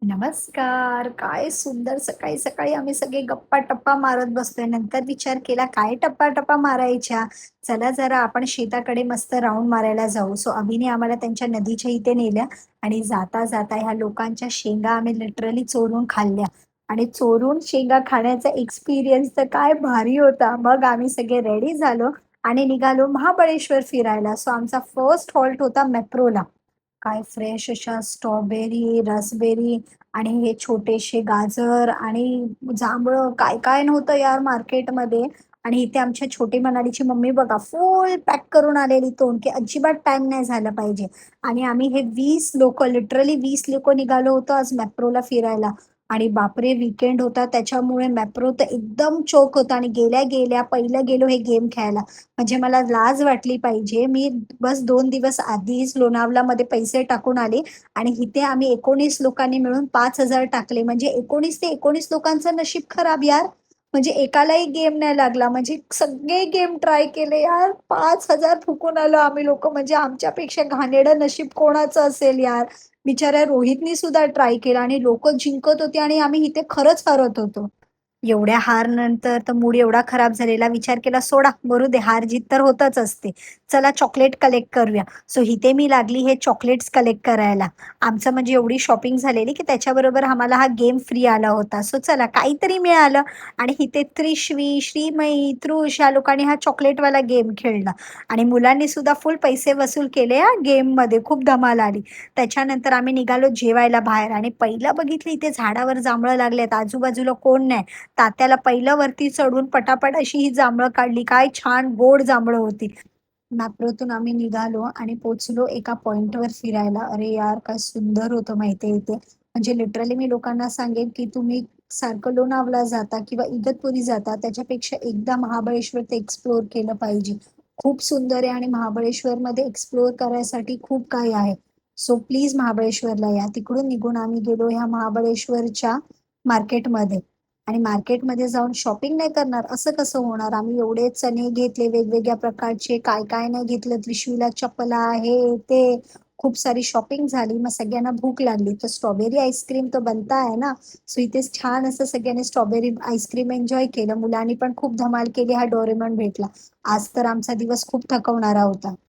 नमस्कार. काय सुंदर सकाळी सकाळी आम्ही सगळे गप्पा-टप्पा मारत बसलोय. नंतर विचार केला काय टप्पा-टप्पा मारायच्या? चला जरा आपण शेताकडे मस्त राउंड मारायला जाऊ. सो अभिने आम्हाला त्यांच्या नदीच्या इथे नेल्या आणि जाता-जाता ह्या लोकांच्या शेंगा आम्ही लिटरली चोरून खाल्ल्या आणि चोरून शेंगा खाण्याचा एक्सपिरियन्स तर काय भारी होता. मग आम्ही सगळे रेडी झालो आणि निघालो महाबळेश्वर फिरायला. सो आमचा फर्स्ट हॉल्ट होता मेप्रोला. काय फ्रेश अशा स्ट्रॉबेरी, रास्पबेरी आणि हे छोटेसे गाजर आणि जांभळं काय-काय नव्हतं यार मार्केटमध्ये. आणि इथे आमच्या छोटी मनालीची मम्मी बघा फुल पॅक करून आलेली तोंड, की अजिबात टाईम नाही झाला पाहिजे. आणि आम्ही हे 20 लोकं, लिटरली 20 लोकं निघालो होतो आज मॅप्रोला फिरायला. आणि बापरे! वीकेंड होता त्याच्यामुळे मॅप्रो तर एकदम चोक होता आणि गेल्या-गेल्या पहिलं गेलो हे गेम खेळायला. म्हणजे मला लाज वाटली पाहिजे. मी बस 2 दिवस आधीच लोणावळामध्ये पैसे टाकून आले आणि इथे आम्ही 19 लोकांनी मिळून 5,000 टाकले. म्हणजे 19 ते 19 लोकांचं नशीब खराब यार. म्हणजे एकालाही गेम नाही लागला. म्हणजे सगळे गेम ट्राय केले यार. 5,000 फुकून आलो आम्ही लोकं. म्हणजे आमच्यापेक्षा घाणेरडं नशीब कोणाचं असेल यार. बिचाऱ्या रोहितनी सुद्धा ट्राय केला आणि लोकं जिंकत होती आणि आम्ही इथे खरंच हरत होतो. एवढ्या हार नंतर तर मूड एवढा खराब झालेला, विचार केला सोडा, मरू दे, हार-जीत तर होतच असते. चला चॉकलेट कलेक्ट करूया. सो इथे मी लागली हे चॉकलेट्स कलेक्ट करायला. आमचं म्हणजे एवढी शॉपिंग झालेली, की त्याच्याबरोबर आम्हाला हा गेम फ्री आला होता. सो चला काहीतरी मिळालं आणि इथे त्रिशवी, श्रीमयी, तृष या लोकांनी हा चॉकलेटवाला गेम खेळला आणि मुलांनी सुद्धा फुल पैसे वसूल केले हां गेममध्ये. खूप धमाल आली. त्याच्यानंतर आम्ही निघालो जेवायला बाहेर आणि पहिलं बघितलं इथे झाडावर जांभळं लागलेत. आजूबाजूला कोण नाही. तात्याला पहिलं वरती चढून पटापट अशी ही जांभळं काढली. काय छान गोड जांभळं होती. मॅप्रोतून आम्ही निघालो आणि पोहोचलो एका पॉइंटवर फिरायला. अरे यार, काय सुंदर होतं माहिती इथे. म्हणजे लिटरली मी लोकांना सांगेन, की तुम्ही सारखं लोणावळा जाता किंवा इगतपुरी जाता, त्याच्यापेक्षा एकदा महाबळेश्वर ते एक्सप्लोर केलं पाहिजे. खूप सुंदर आहे आणि महाबळेश्वरमध्ये एक्सप्लोर करायसाठी खूप काही आहे. सो प्लीज महाबळेश्वरला या. तिकडून निघून आम्ही गेलो ह्या महाबळेश्वरच्या मार्केटमध्ये. आणि मार्केटमध्ये जाऊन शॉपिंग नाही करणार असं कसं होणार? आम्ही एवढे चणे घेतले वेगवेगळ्या प्रकारचे, काय-काय नाही घेतलं. त्रिशूला चपला, हे ते खूप सारी शॉपिंग झाली. मग सगळ्यांना भूक लागली. तर स्ट्रॉबेरी आईस्क्रीम तो बनता है ना, सो इथेच छान असं सगळ्यांनी स्ट्रॉबेरी आईस्क्रीम एन्जॉय केलं. मुलांनी पण खूप धमाल केली. हा डोरेमॉन भेटला. आज तर आमचा दिवस खूप थकवणारा होता.